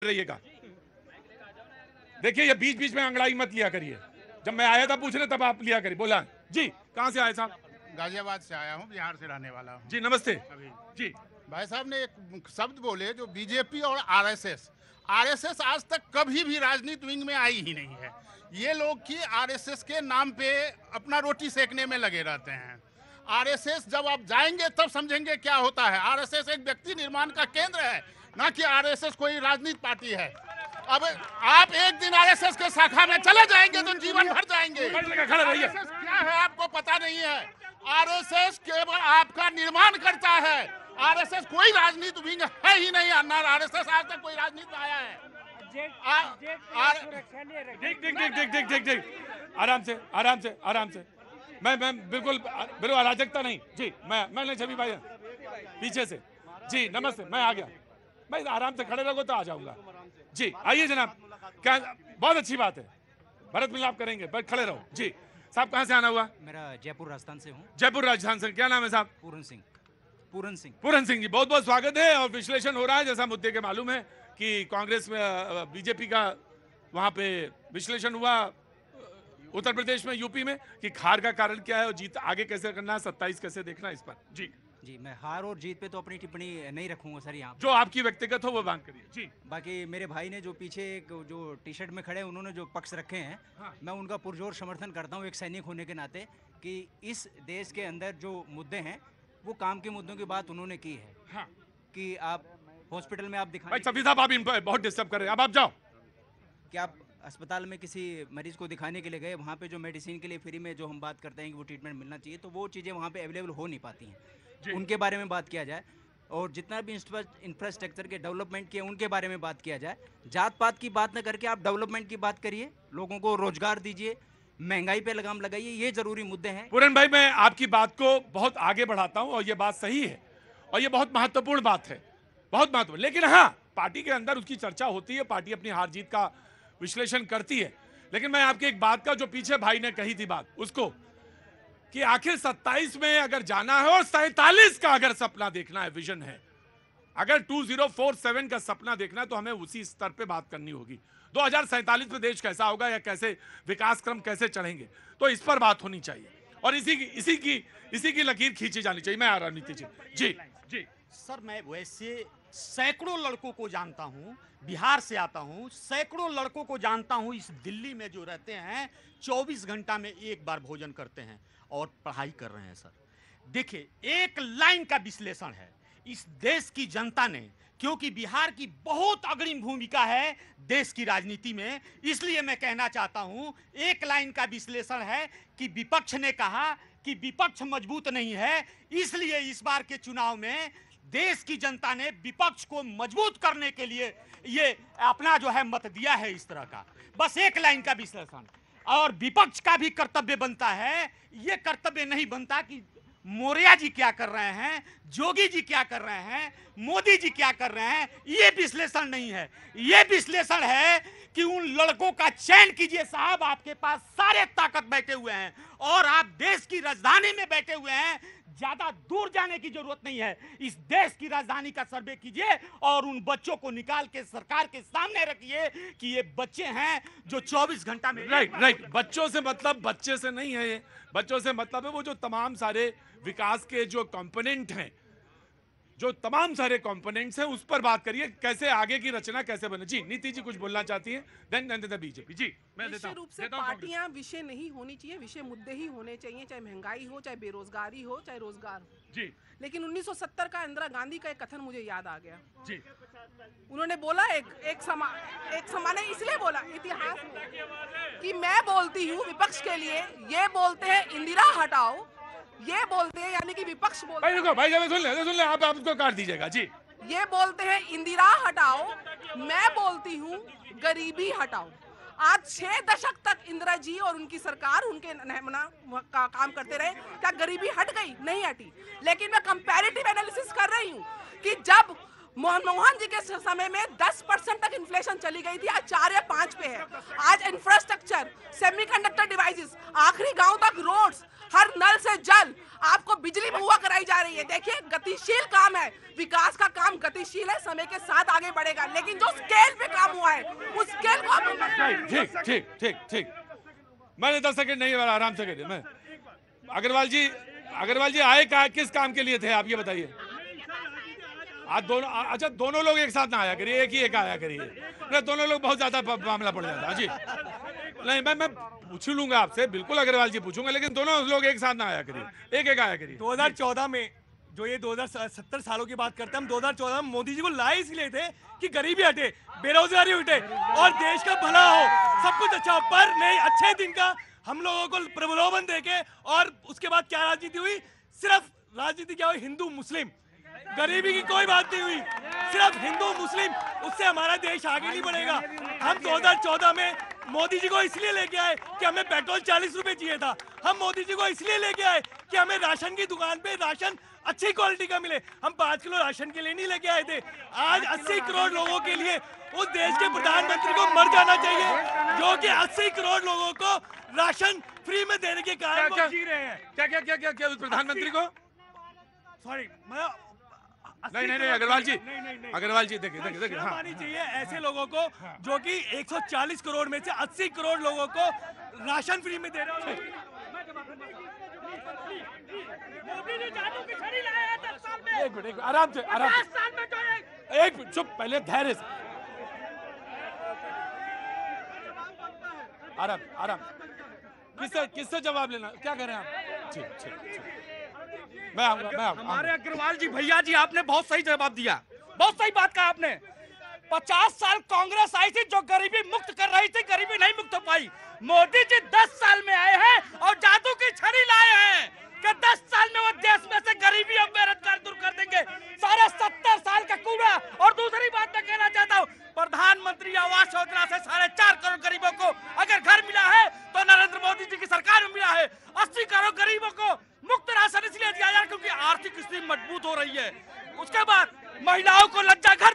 रहिएगा। देखिए ये बीच बीच में अंगड़ाई मत लिया करिए। जब मैं आया था पूछने तब आप लिया करिए। बोला जी, कहाँ से आए साहब? गाजियाबाद से आया हूँ, बिहार से रहने वाला हूँ। जी नमस्ते। अभी जी भाई साहब ने एक शब्द बोले जो बीजेपी और आरएसएस आज तक कभी भी राजनीति विंग में आई ही नहीं है। ये लोग की आरएसएस के नाम पे अपना रोटी सेकने में लगे रहते हैं। आरएसएस जब आप जाएंगे तब समझेंगे क्या होता है। आरएसएस एक व्यक्ति निर्माण का केंद्र है, ना कि आरएसएस कोई राजनीति पार्टी है। अब आप एक दिन आरएसएस के शाखा में चले जाएंगे तो जीवन भर जाएंगे। आरएसएस क्या है आपको पता नहीं है। आरएसएस केवल आपका निर्माण करता है। आरएसएस कोई राजनीति विंग है ही नहीं। आरएसएस आज तक कोई राजनीति में आया है। देख आराम से मैं बिल्कुल अराजकता नहीं जी। मैं नहीं छवि भाई पीछे से जी। नमस्ते, मैं आ गया। मैं आराम से खड़े रहो तो आ जाऊंगा जी। आइए जनाब, क्या बहुत अच्छी बात है। भरत मिलाप करेंगे, पर खड़े रहो जी। साहब कहाँ से आना हुआ? मेरा जयपुर राजस्थान से हूँ। जयपुर राजस्थान से। क्या नाम है साहब? पूरन सिंह जी, बहुत बहुत स्वागत है। और विश्लेषण हो रहा है, जैसा मुद्दे के मालूम है कि कांग्रेस में बीजेपी का वहां पे विश्लेषण हुआ उत्तर प्रदेश में, यूपी में, कि हार का कारण क्या है और जीत आगे कैसे करना है, 27 कैसे देखना है इस पर जी। मैं हार और जीत पे तो अपनी टिप्पणी नहीं रखूंगा सर यहाँ। जो आपकी व्यक्तिगत हो वो बात करिए जी। बाकी मेरे भाई ने जो पीछे जो टी शर्ट में खड़े उन्होंने जो पक्ष रखे हैं, हाँ। मैं उनका पुरजोर समर्थन करता हूँ एक सैनिक होने के नाते, कि इस देश के अंदर जो मुद्दे हैं वो काम के मुद्दों की बात उन्होंने की है। हाँ। कि आप हॉस्पिटल में आप भाई सफी साहब, आप इन पर बहुत डिस्टर्ब कर रहे हैं। अब आप जाओ। कि आप अस्पताल में किसी मरीज को दिखाने के लिए गए, वहाँ पे जो मेडिसिन के लिए फ्री में जो हम बात करते हैं कि वो ट्रीटमेंट मिलना चाहिए, तो वो चीज़ें वहाँ पे अवेलेबल हो नहीं पाती हैं। उनके बारे में बात किया जाए, और जितना भी इंफ्रास्ट्रक्चर के डेवलपमेंट किए उनके बारे में बात किया जाए। जात पात की बात न करके आप डेवलपमेंट की बात करिए, लोगों को रोजगार दीजिए, महंगाई पे लगाम लगाइए। ये जरूरी मुद्दे हैं। पूरन भाई, मैं आपकी बात को बहुत आगे बढ़ाता हूं और ये बात सही है और ये बहुत महत्वपूर्ण बात है, बहुत महत्वपूर्ण। लेकिन हाँ, पार्टी के अंदर उसकी चर्चा होती है, पार्टी अपनी हार जीत का विश्लेषण करती है। लेकिन मैं आपकी एक बात का, जो पीछे भाई ने कही थी बात, उसको कि आखिर 27 में अगर जाना है और 47 का अगर सपना देखना है, विजन है, अगर 2047 का सपना देखना है, तो हमें उसी स्तर पे बात करनी होगी। 2047 में देश कैसा होगा या कैसे विकास क्रम कैसे चढ़ेंगे, तो इस पर बात होनी चाहिए और इसी की लकीर खींची जानी चाहिए। मैं आ रहा नीति जी जी। सर, मैं वैसे सैकड़ों लड़कों को जानता हूं, बिहार से आता हूं, सैकड़ों लड़कों को जानता हूं इस दिल्ली में जो रहते हैं, 24 घंटा में एक बार भोजन करते हैं और पढ़ाई कर रहे हैं। सर देखिए, एक लाइन का विश्लेषण है इस देश की जनता ने, क्योंकि बिहार की बहुत अग्रिम भूमिका है देश की राजनीति में, इसलिए मैं कहना चाहता हूं, एक लाइन का विश्लेषण है कि विपक्ष ने कहा कि विपक्ष मजबूत नहीं है, इसलिए इस बार के चुनाव में देश की जनता ने विपक्ष को मजबूत करने के लिए ये अपना जो है मत दिया है। इस तरह का बस एक लाइन का विश्लेषण। और विपक्ष का भी कर्तव्य बनता है, ये कर्तव्य नहीं बनता कि मौर्य जी क्या कर रहे हैं, जोगी जी क्या कर रहे हैं, मोदी जी क्या कर रहे हैं, ये विश्लेषण नहीं है। ये विश्लेषण है कि उन लड़कों का चयन कीजिए। साहब, आपके पास सारे ताकत बैठे हुए हैं और आप देश की राजधानी में बैठे हुए हैं, ज्यादा दूर जाने की जरूरत नहीं है। इस देश की राजधानी का सर्वे कीजिए और उन बच्चों को निकाल के सरकार के सामने रखिए कि ये बच्चे हैं जो 24 घंटा में। राइट। बच्चों से मतलब बच्चे से नहीं है, ये बच्चों से मतलब है वो जो तमाम सारे विकास के जो कंपोनेंट हैं, जो तमाम सारे कंपोनेंट्स हैं, उस पर बात करिए, कैसे आगे की रचना कैसे बने। जी नीति जी कुछ बोलना चाहती है, देन बीजेपी जी। मैं देता हूं। रूप से पार्टियां विषय नहीं होनी चाहिए, विषय मुद्दे ही होने चाहिए, चाहे महंगाई हो, चाहे बेरोजगारी हो, चाहे रोजगार हो जी। लेकिन 1970 का इंदिरा गांधी का एक कथन मुझे याद आ गया जी। उन्होंने बोला एक समाने इसलिए बोला इतिहास में कि मैं बोलती हूँ विपक्ष के लिए, ये बोलते हैं इंदिरा हटाओ, ये बोलते हैं, यानी कि विपक्ष बोलते हैं, रुको भाई, सुन ले आप उसको काट दीजिएगा जी। ये बोलते हैं इंदिरा हटाओ, मैं बोलती हूँ गरीबी हटाओ। आज 6 दशक तक इंदिरा जी और उनकी सरकार उनके का काम करते रहे, क्या गरीबी हट गई? नहीं हटी। लेकिन मैं कंपैरेटिव एनालिसिस कर रही हूँ कि जब मनमोहन जी के समय में 10% तक इन्फ्लेशन चली गई थी, आज 4 या 5 पे है। आज इंफ्रास्ट्रक्चर, सेमीकंडक्टर डिवाइसेस, आखिरी गांव तक रोड्स, हर नल से जल, आपको बिजली मुहैया कराई जा रही है। देखिए, गतिशील काम है, विकास का काम गतिशील है, समय के साथ आगे बढ़ेगा, लेकिन जो स्केल पे काम हुआ है उस स्केल को आप ठीक ठीक ठीक ठीक मैंने 10 सेकंड नहीं, आराम से करिए। मैं अग्रवाल जी आए किस काम के लिए थे आप ये बताइए। आज दोनों, अच्छा दोनों लोग एक साथ ना आया करिए, एक आया करिए, नहीं दोनों लोग बहुत ज्यादा मामला पड़ जाता है जी। नहीं मैं पूछ लूंगा आपसे, बिल्कुल अग्रवाल जी पूछूंगा, लेकिन दोनों लोग एक साथ ना आया करिए, एक आया करिए। 2014 में जो ये 2070 सालों की बात करते हैं हम, 2014 में मोदी जी को लाए इसलिए थे कि गरीबी हटे, बेरोजगारी हटे और देश का भला हो, सब कुछ अच्छा हो। पर नहीं, अच्छे दिन का हम लोगों को प्रलोभन देके, और उसके बाद क्या राजनीति हुई, सिर्फ राजनीति क्या हुई, हिंदू मुस्लिम, गरीबी की कोई बात नहीं हुई, सिर्फ हिंदू मुस्लिम, उससे हमारा देश आगे नहीं बढ़ेगा। हम 2014 में मोदी जी को इसलिए लेके आए कि हमें पेट्रोल 40 रुपए चाहिए था, हम मोदी जी को इसलिए लेके आए कि हमें राशन की दुकान पे राशन अच्छी क्वालिटी का मिले, हम 5 किलो राशन के लिए नहीं लेके आए थे। आज 80 करोड़ लोगों के लिए उस देश के प्रधानमंत्री को मर जाना चाहिए, जो कि 80 करोड़ लोगों को राशन फ्री में देने के कारण वो जी रहे हैं। क्या उस प्रधानमंत्री को, सॉरी नहीं अग्रवाल जी देखिए हाँ, आनी चाहिए ऐसे लोगों को जो कि 140 करोड़ में से 80 करोड़ लोगों को राशन फ्री में दे रहे हैं। एक मिनट आराम से एक मिनट चुप, पहले धैर्य से, आराम किससे जवाब लेना, क्या कह रहे हैं आप? ठीक मैं आऊंगा। हमारे अग्रवाल जी भैया जी, आपने बहुत सही जवाब दिया, बहुत सही बात कहा आपने। 50 साल कांग्रेस आई थी जो गरीबी मुक्त कर रही थी, गरीबी नहीं मुक्त हो पाई। मोदी जी 10 साल में आए हैं और जादू की छड़ी लाए हैं कि 10 साल में वो देश में से गरीबी और बेरोजगार दूर कर देंगे, सारे 70 साल का कूड़ा। और दूसरी बात मैं कहना चाहता हूँ, प्रधानमंत्री आवास योजना से 4.5 करोड़ गरीबों को अगर घर मिला है तो नरेंद्र मोदी जी की सरकार में मिला है। 80 करोड़ गरीबों को मुफ्त राशन इसलिए दिया जा रहा है क्योंकि आर्थिक स्थिति मजबूत हो रही है। उसके बाद महिलाओं को लज्जा घर